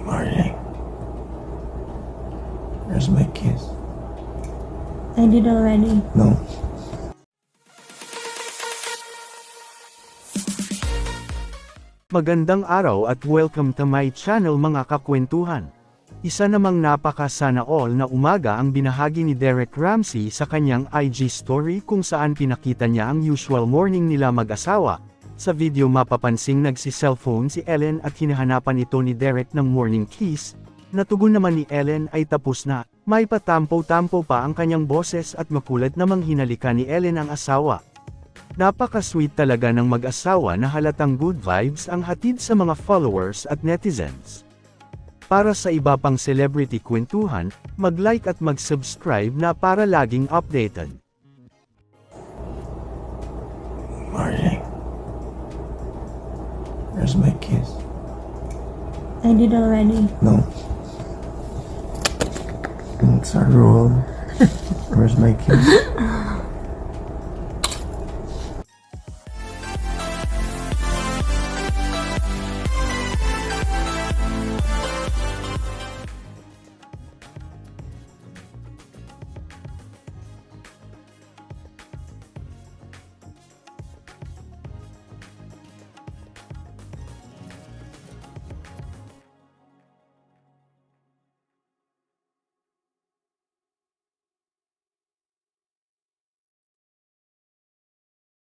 Marty, where's my kiss? I did already. No. Magandang araw at welcome to my channel mga kakwentuhan. Isa namang napaka-sana all na umaga ang binahagi ni Derek Ramsey sa kanyang IG story kung saan pinakita niya ang usual morning nila mag-asawa. Sa video mapapansing nagsi-cellphone si Ellen at hinahanapan ito ni Derek ng morning kiss. Natugon naman ni Ellen ay tapos na, may patampo-tampo pa ang kanyang boses at makulat namang hinalikan ni Ellen ang asawa. Napaka-sweet talaga ng mag-asawa na halatang good vibes ang hatid sa mga followers at netizens. Para sa iba pang celebrity kwentuhan, mag-like at mag-subscribe na para laging updated. Marty, where's my kiss? I did already. No. It's our rule. Where's my kiss?